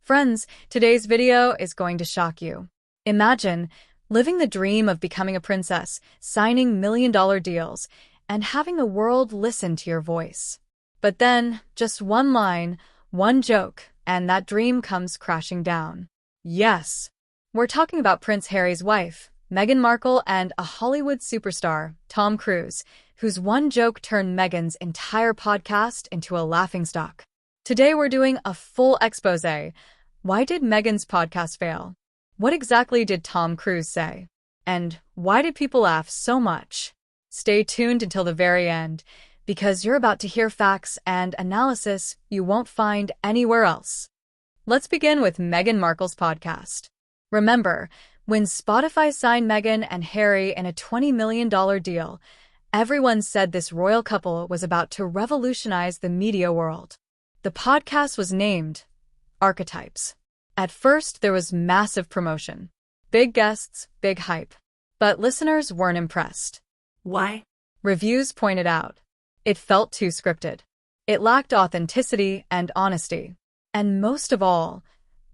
Friends, today's video is going to shock you. Imagine living the dream of becoming a princess, signing million-dollar deals, and having the world listen to your voice. But then, just one line, one joke, and that dream comes crashing down. Yes, we're talking about Prince Harry's wife, Meghan Markle, and a Hollywood superstar, Tom Cruise, whose one joke turned Meghan's entire podcast into a laughingstock. Today we're doing a full exposé. Why did Meghan's podcast fail? What exactly did Tom Cruise say? And why did people laugh so much? Stay tuned until the very end, because you're about to hear facts and analysis you won't find anywhere else. Let's begin with Meghan Markle's podcast. Remember, when Spotify signed Meghan and Harry in a $20 million deal, everyone said this royal couple was about to revolutionize the media world. The podcast was named Archetypes. At first, there was massive promotion. Big guests, big hype. But listeners weren't impressed. Why? Reviews pointed out. It felt too scripted. It lacked authenticity and honesty. And most of all,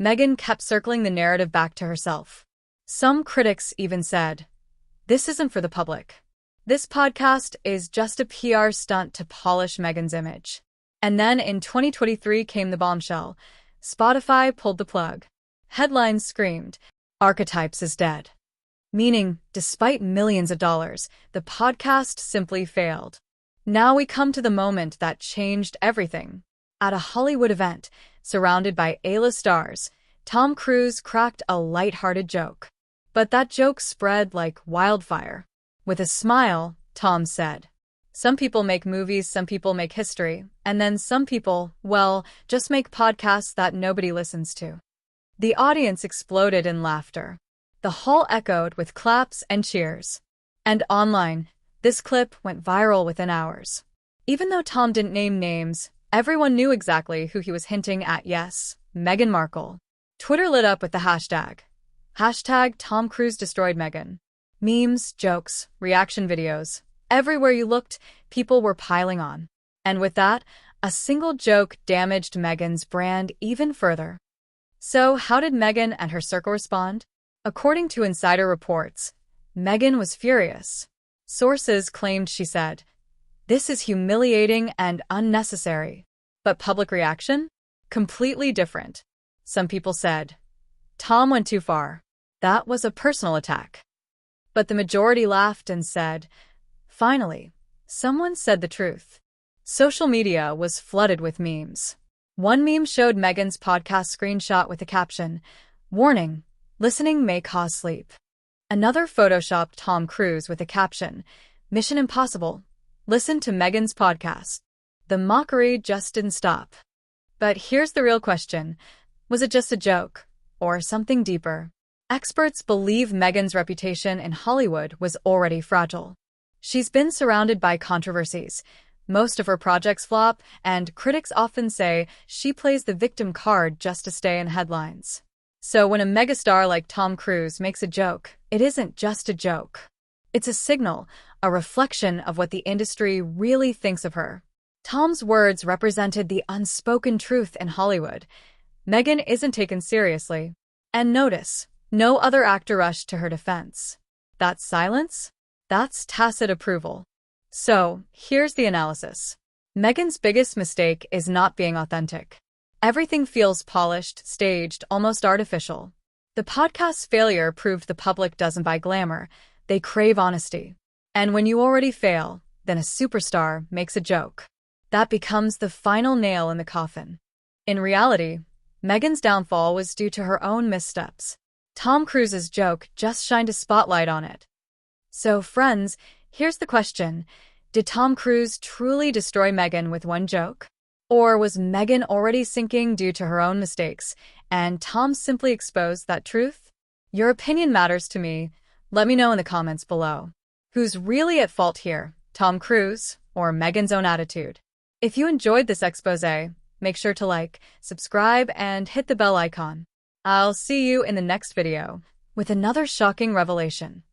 Meghan kept circling the narrative back to herself. Some critics even said, "This isn't for the public. This podcast is just a PR stunt to polish Meghan's image." And then in 2023 came the bombshell. Spotify pulled the plug. Headlines screamed, "Archetypes is dead." Meaning, despite millions of dollars, the podcast simply failed. Now we come to the moment that changed everything. At a Hollywood event, surrounded by A-list stars, Tom Cruise cracked a light-hearted joke. But that joke spread like wildfire. With a smile, Tom said, "Some people make movies, some people make history, and then some people, well, just make podcasts that nobody listens to." The audience exploded in laughter. The hall echoed with claps and cheers. And online, this clip went viral within hours. Even though Tom didn't name names, everyone knew exactly who he was hinting at. Yes, Meghan Markle. Twitter lit up with the hashtag Tom Cruise destroyed Meghan. Memes, jokes, reaction videos. Everywhere you looked, people were piling on. And with that, a single joke damaged Meghan's brand even further. So how did Meghan and her circle respond? According to insider reports, Meghan was furious. Sources claimed she said, "This is humiliating and unnecessary." But public reaction? Completely different. Some people said, "Tom went too far. That was a personal attack." But the majority laughed and said, "Finally, someone said the truth." Social media was flooded with memes. One meme showed Meghan's podcast screenshot with the caption, "Warning, listening may cause sleep." Another photoshopped Tom Cruise with the caption, "Mission Impossible, listen to Meghan's podcast." The mockery just didn't stop. But here's the real question. Was it just a joke, or something deeper? Experts believe Meghan's reputation in Hollywood was already fragile. She's been surrounded by controversies. Most of her projects flop, and critics often say she plays the victim card just to stay in headlines. So when a megastar like Tom Cruise makes a joke, it isn't just a joke. It's a signal, a reflection of what the industry really thinks of her. Tom's words represented the unspoken truth in Hollywood. Meghan isn't taken seriously. And notice, no other actor rushed to her defense. That silence? That's tacit approval. So, here's the analysis. Meghan's biggest mistake is not being authentic. Everything feels polished, staged, almost artificial. The podcast's failure proved the public doesn't buy glamour, they crave honesty. And when you already fail, then a superstar makes a joke. That becomes the final nail in the coffin. In reality, Meghan's downfall was due to her own missteps. Tom Cruise's joke just shined a spotlight on it. So, friends, here's the question. Did Tom Cruise truly destroy Meghan with one joke? Or was Meghan already sinking due to her own mistakes, and Tom simply exposed that truth? Your opinion matters to me. Let me know in the comments below. Who's really at fault here, Tom Cruise or Meghan's own attitude? If you enjoyed this exposé, make sure to like, subscribe, and hit the bell icon. I'll see you in the next video with another shocking revelation.